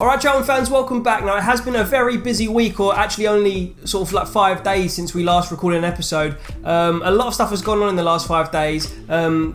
Alright Charlton fans, welcome back. Now it has been a very busy week, or actually only sort of like 5 days since we last recorded an episode. A lot of stuff has gone on in the last 5 days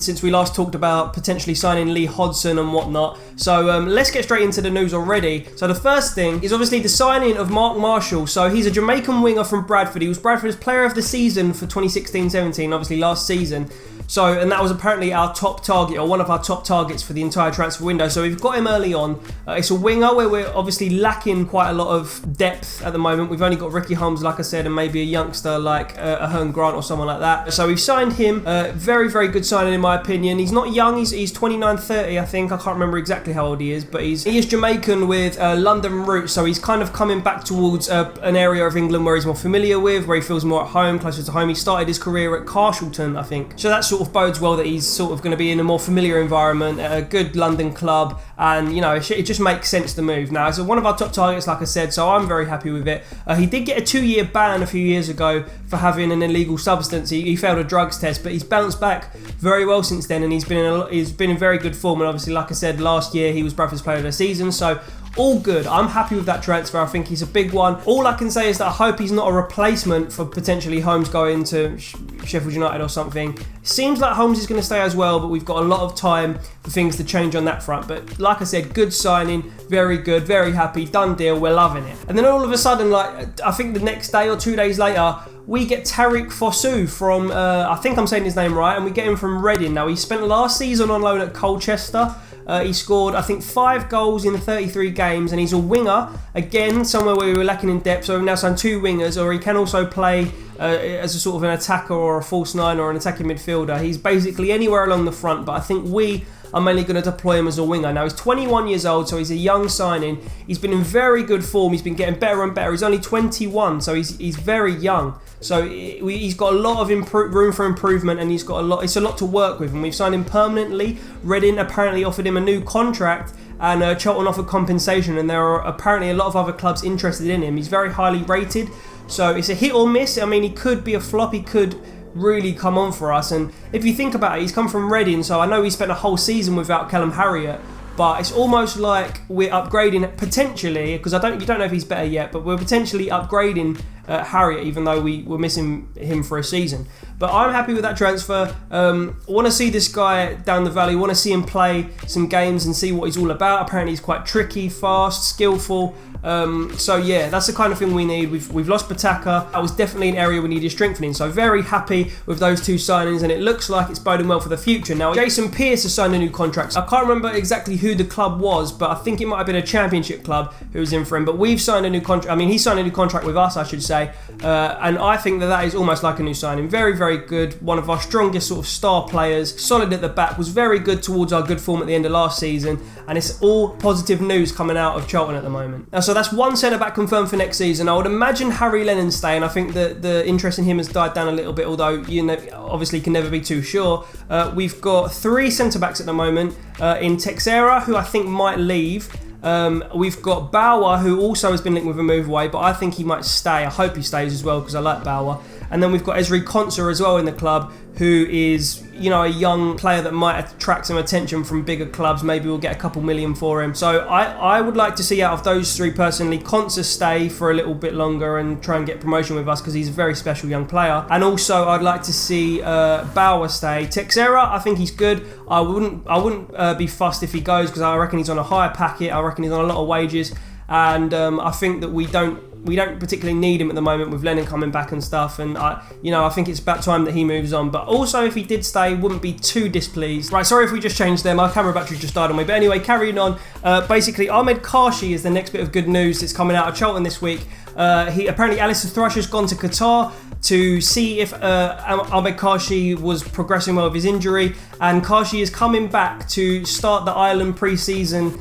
since we last talked about potentially signing Lee Hodson and whatnot. So let's get straight into the news already. So the first thing is obviously the signing of Mark Marshall. So he's a Jamaican winger from Bradford. He was Bradford's player of the season for 2016-17, obviously last season. So, and that was apparently our top target, or one of our top targets for the entire transfer window. So we've got him early on. It's a winger where we're obviously lacking quite a lot of depth at the moment. We've only got Ricky Holmes, like I said, and maybe a youngster like Ahern Grant or someone like that. So we've signed him. Very, very good signing in my opinion. He's not young. He's 29, 30, I think. I can't remember exactly how old he is, but he is Jamaican with London roots. So he's kind of coming back towards an area of England where he's more familiar with, where he feels more at home, closer to home. He started his career at Charlton, I think. So that's sort of bodes well that he's sort of going to be in a more familiar environment at a good London club, and you know it just makes sense to move. Now it's one of our top targets, like I said, so I'm very happy with it. He did get a 2-year ban a few years ago for having an illegal substance. He failed a drugs test, but he's bounced back very well since then, and he's been in very good form. And obviously, like I said, last year he was Bradford's player of the season, so all good. I'm happy with that transfer. I think he's a big one. All I can say is that I hope he's not a replacement for potentially Holmes going to Sheffield United or something. Seems like Holmes is going to stay as well, but we've got a lot of time for things to change on that front. But like I said, good signing, very good, very happy, done deal, we're loving it. And then all of a sudden, like I think the next day or 2 days later, we get Tariqe Fosu from, I think I'm saying his name right, and we get him from Reading. Now he spent last season on loan at Colchester. He scored, I think, 5 goals in 33 games, and he's a winger, again, somewhere where we were lacking in depth, so we've now signed 2 wingers, or he can also play as a sort of an attacker or a false 9 or an attacking midfielder. He's basically anywhere along the front, but I think we are mainly going to deploy him as a winger. Now, he's 21 years old, so he's a young signing. He's been in very good form. He's been getting better and better. He's only 21, so he's very young. So he's got a lot of room for improvement, and he's got it's a lot to work with. And we've signed him permanently. Reading apparently offered him a new contract, and Charlton offered compensation, and there are apparently a lot of other clubs interested in him. He's very highly rated, so it's a hit or miss. I mean, he could be a flop. He could really come on for us. And if you think about it, he's come from Reading, so I know he spent a whole season without Callum Harriott, but it's almost like we're upgrading potentially, because you don't know if he's better yet, but we're potentially upgrading Harriott, even though we were missing him for a season. But I'm happy with that transfer. I want to see this guy down the valley. I want to see him play some games and see what he's all about. Apparently he's quite tricky, fast, skillful. So yeah, that's the kind of thing we need. We've lost Pataka. That was definitely an area we needed strengthening. So very happy with those 2 signings, and it looks like it's boding well for the future. Now, Jason Pearce has signed a new contract. I can't remember exactly who the club was, but I think it might have been a Championship club who was in for him. But we've signed a new contract. I mean, he signed a new contract with us, I should say. And I think that is almost like a new signing. Very, very good. One of our strongest sort of star players. Solid at the back. Was very good towards our good form at the end of last season. And it's all positive news coming out of Charlton at the moment. Now, so that's 1 centre-back confirmed for next season. I would imagine Harry Lennon staying. I think that the interest in him has died down a little bit, although you obviously can never be too sure. We've got 3 centre-backs at the moment. In Teixeira, who I think might leave. We've got Bauer, who also has been linked with a move away, but I think he might stay. I hope he stays as well, because I like Bauer. And then we've got Ezri Konsa as well in the club, who is, you know, a young player that might attract some attention from bigger clubs. Maybe we'll get a couple million for him. So I would like to see out of those 3 personally, Konsa stay for a little bit longer and try and get promotion with us, because he's a very special young player. And also I'd like to see Bauer stay. Teixeira, I think he's good. I wouldn't be fussed if he goes, because I reckon he's on a higher packet. I reckon he's on a lot of wages, and I think that we don't particularly need him at the moment with Lennon coming back and stuff, and I think it's about time that he moves on. But also, if he did stay, wouldn't be too displeased. Right, sorry if we just changed there. My camera battery just died on me. But anyway, carrying on. Basically, Ahmed Kashi is the next bit of good news that's coming out of Charlton this week. Apparently Alistair Thrush has gone to Qatar to see if Ahmed Kashi was progressing well with his injury, and Kashi is coming back to start the Ireland pre-season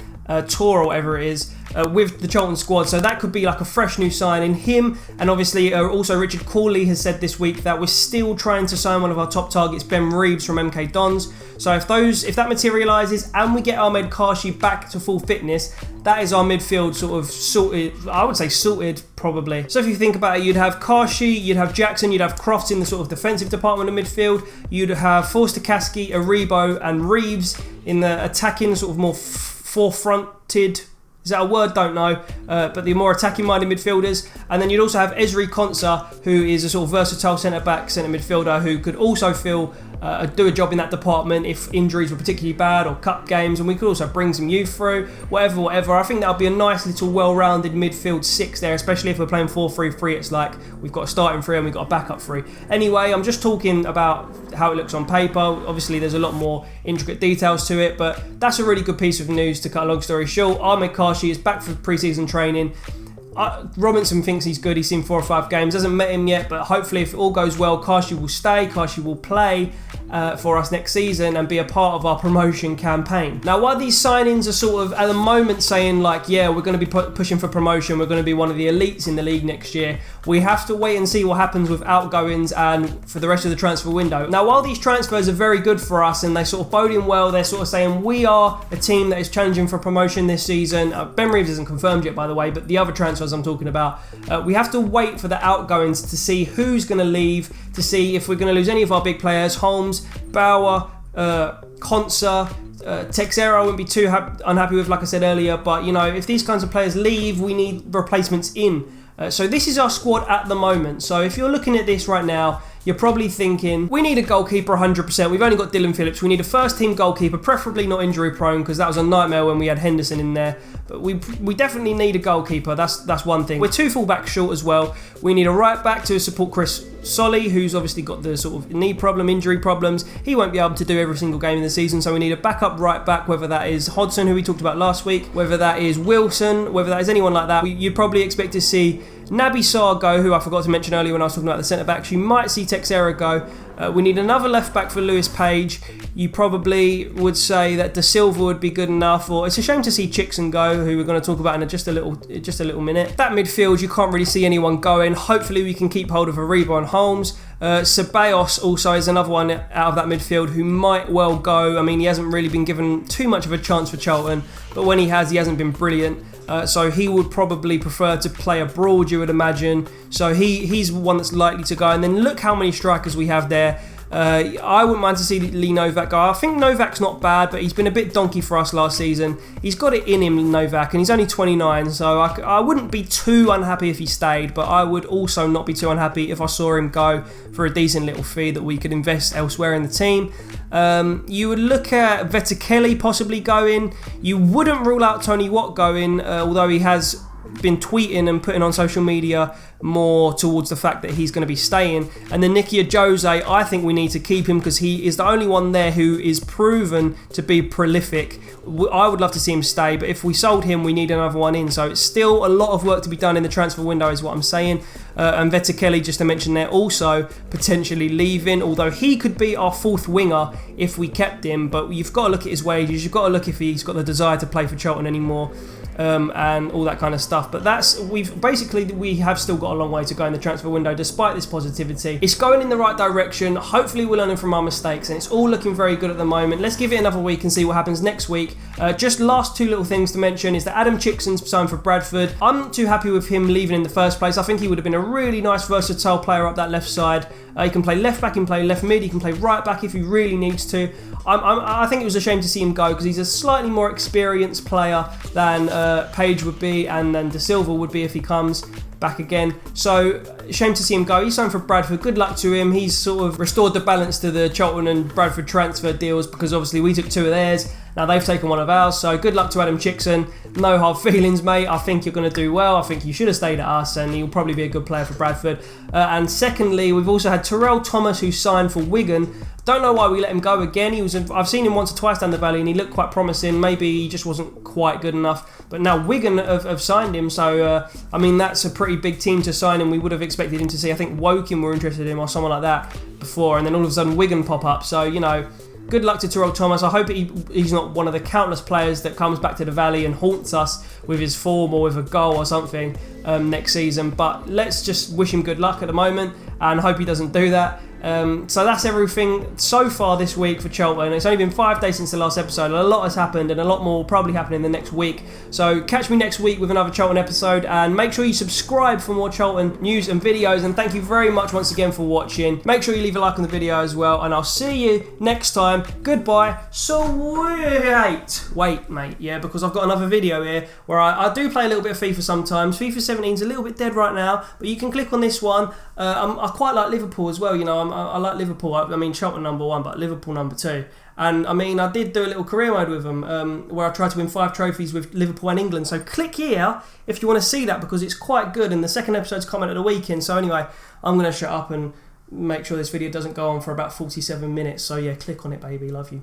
tour or whatever it is with the Charlton squad. So that could be like a fresh new signing. Him, and obviously also Richard Corley has said this week that we're still trying to sign one of our top targets, Ben Reeves from MK Dons. So if that materialises and we get Ahmed Kashi back to full fitness, that is our midfield sort of sorted. I would say sorted, probably. So if you think about it, you'd have Kashi, you'd have Jackson, you'd have Crofts in the sort of defensive department of midfield, you'd have Forster-Caskey, Aribo and Reeves in the attacking sort of more forefronted Is that a word? Don't know. But the more attacking-minded midfielders. And then you'd also have Ezri Konsa, who is a sort of versatile centre-back, centre midfielder who could also do a job in that department if injuries were particularly bad or cup games. And we could also bring some youth through, whatever. I think that would be a nice little well-rounded midfield six there, especially if we're playing 4-3-3. It's like we've got a starting three and we've got a backup three. Anyway, I'm just talking about how it looks on paper. Obviously, there's a lot more intricate details to it, but that's a really good piece of news to cut a long story short. Ahmed Kashi is back for pre-season training. Robinson thinks he's good. He's seen 4 or 5 games. Hasn't met him yet, but hopefully if it all goes well, Kashi will stay. Kashi will play for us next season and be a part of our promotion campaign. Now, while these signings are sort of at the moment saying like, yeah, we're going to be pushing for promotion, we're going to be one of the elites in the league next year, we have to wait and see what happens with outgoings and for the rest of the transfer window. Now, while these transfers are very good for us and they sort of boding well, they're sort of saying we are a team that is challenging for promotion this season. Ben Reeves isn't confirmed yet, by the way, but the other transfers I'm talking about, we have to wait for the outgoings to see who's going to leave, to see if we're going to lose any of our big players. Holmes, Bauer, Konsa, Texera I wouldn't be too unhappy with, like I said earlier, but you know, if these kinds of players leave, we need replacements in. So this is our squad at the moment. So if you're looking at this right now, you're probably thinking, we need a goalkeeper 100%. We've only got Dylan Phillips. We need a first team goalkeeper, preferably not injury prone, because that was a nightmare when we had Henderson in there. But we definitely need a goalkeeper. That's one thing. We're 2 full-backs short as well. We need a right back to support Chris Solly, who's obviously got the sort of knee problem, injury problems. He won't be able to do every single game in the season, so we need a backup right back, whether that is Hodgson, who we talked about last week, whether that is Wilson, whether that is anyone like that. You'd probably expect to see Naby Sarr go, who I forgot to mention earlier when I was talking about the centre-backs. You might see Texera go. We need another left-back for Lewis Page. You probably would say that De Silva would be good enough, or it's a shame to see Chickson go, who we're going to talk about in just a little minute. That midfield, you can't really see anyone going. Hopefully we can keep hold of Aribo and Holmes. Ceballos also is another one out of that midfield who might well go. I mean, he hasn't really been given too much of a chance for Charlton, but when he hasn't been brilliant. So he would probably prefer to play abroad, you would imagine. So he's one that's likely to go. And then look how many strikers we have there. I wouldn't mind to see Lee Novak go. I think Novak's not bad, but he's been a bit donkey for us last season. He's got it in him, Novak, and he's only 29, so I wouldn't be too unhappy if he stayed, but I would also not be too unhappy if I saw him go for a decent little fee that we could invest elsewhere in the team. You would look at Vettekele possibly going. You wouldn't rule out Tony Watt going, although he has been tweeting and putting on social media more towards the fact that he's going to be staying. And then Nicky Jose, I think we need to keep him because he is the only one there who is proven to be prolific. I would love to see him stay, but if we sold him, we need another one in. So it's still a lot of work to be done in the transfer window is what I'm saying. And Vettekele, just to mention there, also potentially leaving, although he could be our 4th winger if we kept him. But you've got to look at his wages, you've got to look if he's got the desire to play for Charlton anymore. And all that kind of stuff, but we have still got a long way to go in the transfer window despite this positivity. It's going in the right direction. Hopefully we're learning from our mistakes and it's all looking very good at the moment. Let's give it another week and see what happens next week. Just last 2 little things to mention is that Adam Chickson's signed for Bradford. I'm not too happy with him leaving in the first place. I think he would have been a really nice versatile player up that left side. He can play left back, he can play left mid, he can play right back if he really needs to. I think it was a shame to see him go because he's a slightly more experienced player than Page would be and then De Silva would be if he comes back again. So shame to see him go. He's signed for Bradford. Good luck to him. He's sort of restored the balance to the Charlton and Bradford transfer deals because obviously we took 2 of theirs. Now they've taken 1 of ours. So good luck to Adam Chickson. No hard feelings, mate. I think you're going to do well. I think you should have stayed at us and you'll probably be a good player for Bradford. And secondly, we've also had Terrell Thomas who signed for Wigan. Don't know why we let him go again. I've seen him once or twice down the valley and he looked quite promising. Maybe he just wasn't quite good enough. But now Wigan have signed him. So, I mean, that's a pretty big team to sign him. We would have expected him to see, I think Woking were interested in him or someone like that before. And then all of a sudden Wigan pop up. So, you know, good luck to Terrell Thomas. I hope he's not one of the countless players that comes back to the Valley and haunts us with his form or with a goal or something next season. But let's just wish him good luck at the moment. and hope he doesn't do that. So that's everything so far this week for Charlton. It's only been 5 days since the last episode, and a lot has happened, and a lot more will probably happen in the next week. So catch me next week with another Charlton episode, and make sure you subscribe for more Charlton news and videos. And thank you very much once again for watching. Make sure you leave a like on the video as well, and I'll see you next time. Goodbye. So wait, mate, yeah, because I've got another video here where I do play a little bit of FIFA sometimes. FIFA 17's a little bit dead right now, but you can click on this one. I quite like Liverpool as well, you know. I like Liverpool. I mean, Charlton #1, but Liverpool #2. And I mean, I did do a little career mode with them where I tried to win 5 trophies with Liverpool and England. So click here if you want to see that, because it's quite good. And the second episode's comment of the weekend. So anyway, I'm going to shut up and make sure this video doesn't go on for about 47 minutes. So yeah, click on it, baby. Love you.